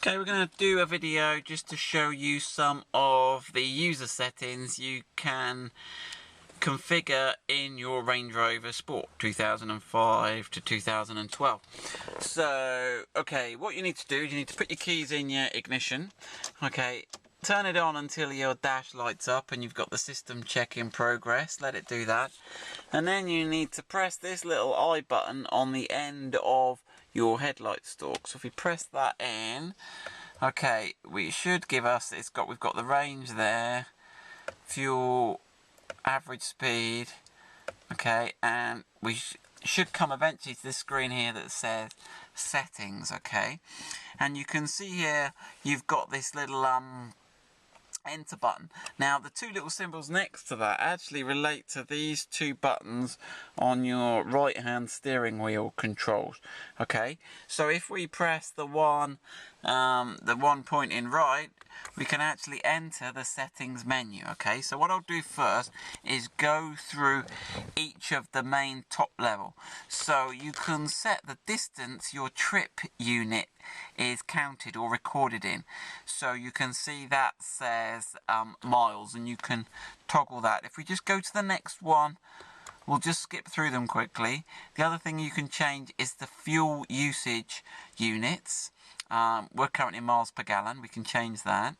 Okay, we're going to do a video just to show you some of the user settings you can configure in your Range Rover Sport 2005 to 2012. So, okay, what you need to do is you need to put your keys in your ignition. Okay, turn it on until your dash lights up and you've got the system check in progress. Let it do that. And then you need to press this little I button on the end of your headlight stalk. So if we press that in, okay, we should give us, we've got the range there, fuel, average speed, okay, and we should come eventually to this screen here that says settings, okay, and you can see here you've got this little enter button. Now the two little symbols next to that actually relate to these two buttons on your right hand steering wheel controls. Okay, so if we press the one pointing right, we can actually enter the settings menu. Okay, so what I'll do first is go through each of the main top level. So you can set the distance your trip unit is counted or recorded in. So you can see that says miles, and you can toggle that. If we just go to the next one, we'll just skip through them quickly. The other thing you can change is the fuel usage units. We're currently in miles per gallon. We can change that.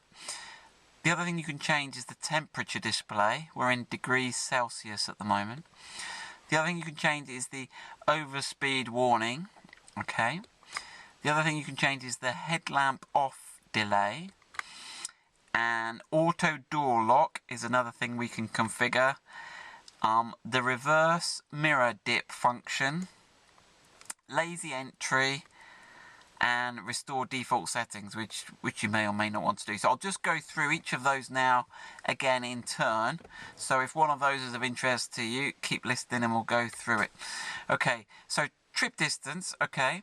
The other thing you can change is the temperature display. We're in degrees Celsius at the moment. The other thing you can change is the overspeed warning. Okay. The other thing you can change is the headlamp delay. And auto door lock is another thing we can configure. The reverse mirror dip function, lazy entry, and restore default settings, which you may or may not want to do. So I'll just go through each of those now again in turn. So if one of those is of interest to you, keep listening and we'll go through it. Okay, so trip distance, okay.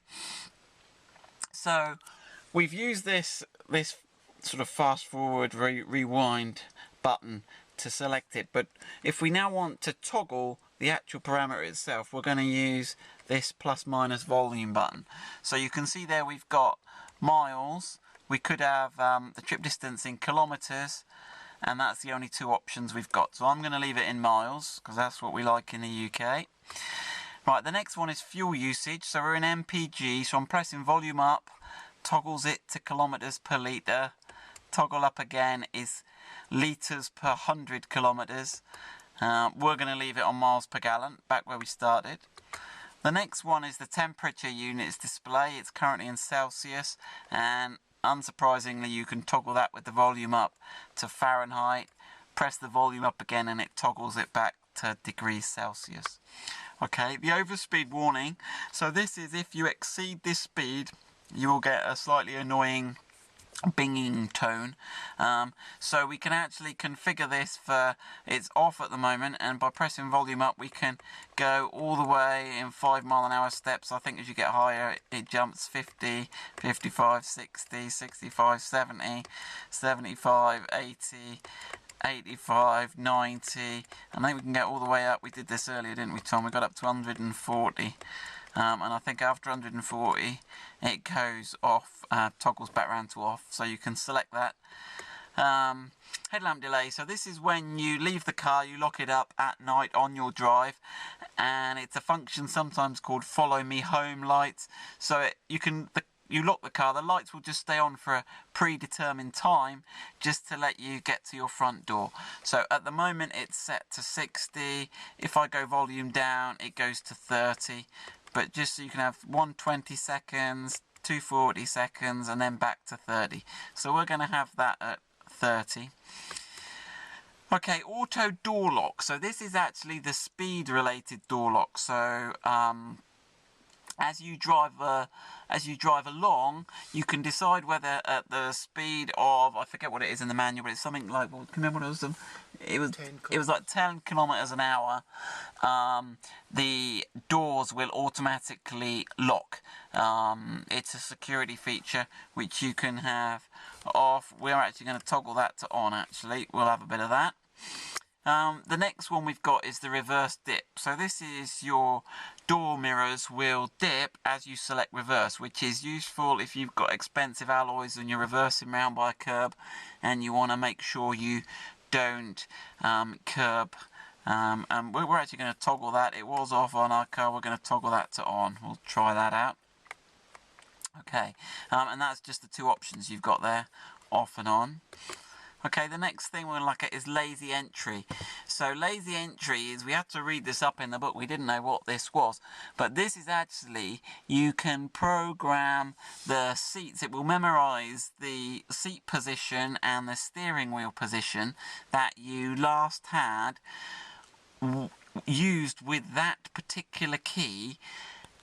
So we've used this sort of fast forward rewind button to select it, but if we now want to toggle the actual parameter itself, we're going to use this plus minus volume button. So you can see there we've got miles, we could have the trip distance in kilometers, and that's the only two options we've got. So I'm going to leave it in miles because that's what we like in the UK. Right, the next one is fuel usage. So we're in MPG, so I'm pressing volume up, toggles it to kilometers per litre. Toggle up again is litres per 100 kilometers. We're going to leave it on miles per gallon, back where we started. The next one is the temperature units display. It's currently in Celsius, and unsurprisingly you can toggle that with the volume up to Fahrenheit. Press the volume up again and it toggles it back to degrees Celsius. Okay, the overspeed warning. So this is if you exceed this speed, you will get a slightly annoying binging tone. So we can actually configure this for, it's off at the moment, and by pressing volume up we can go all the way in 5 mile/hour steps. I think as you get higher it jumps 50, 55, 60, 65, 70, 75, 80, 85, 90, and I think we can get all the way up. We did this earlier, didn't we, Tom? We got up to 140. And I think after 140 it goes off, toggles back round to off, so you can select that. Headlamp delay, so this is when you leave the car, you lock it up at night on your drive, and it's a function sometimes called follow me home lights. So you lock the car, the lights will just stay on for a predetermined time just to let you get to your front door. So at the moment it's set to 60. If I go volume down it goes to 30. But just so you can have 120 seconds, 240 seconds, and then back to 30. So we're going to have that at 30. Okay, auto door lock. So this is actually the speed related door lock. So as you drive along, you can decide whether at the speed of, I forget what it is in the manual, but it's something like, well, can you remember what it was? It was like 10 kilometers an hour. The doors will automatically lock. It's a security feature which you can have off. We're actually going to toggle that to on. Actually, we'll have a bit of that. The next one we've got is the reverse dip. So this is your door mirrors will dip as you select reverse, which is useful if you've got expensive alloys and you're reversing round by a curb and you want to make sure you don't curb. And we're actually going to toggle that. It was off on our car. We're going to toggle that to on. We'll try that out. Okay, and that's just the two options you've got there, off and on. Okay, the next thing we're going to look at is lazy entry. So lazy entry is, we had to read this up in the book, we didn't know what this was, but this is actually, you can program the seats. It will memorize the seat position and the steering wheel position that you last had used with that particular key.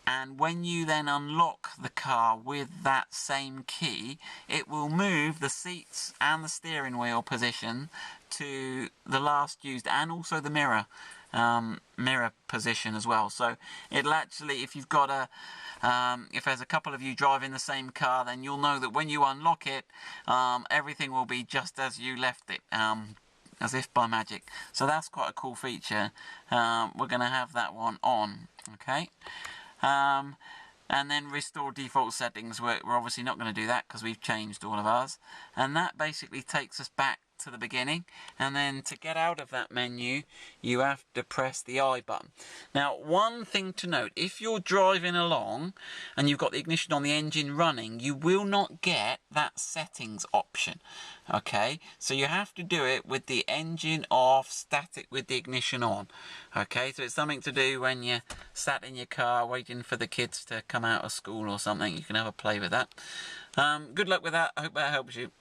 And when you then unlock the car with that same key, it will move the seats and the steering wheel position to the last used, and also the mirror position as well. So it'll actually, if you've got if there's a couple of you driving the same car, then you'll know that when you unlock it, everything will be just as you left it. As if by magic. So that's quite a cool feature. We're going to have that one on. Okay. And then restore default settings, we're obviously not going to do that because we've changed all of ours. And that basically takes us back to the beginning, and then to get out of that menu you have to press the I button. Now, one thing to note, if you're driving along and you've got the ignition on, the engine running, you will not get that settings option. Okay, so you have to do it with the engine off, static with the ignition on. Okay, so it's something to do when you're sat in your car waiting for the kids to come out of school or something. You can have a play with that. Good luck with that. I hope that helps you.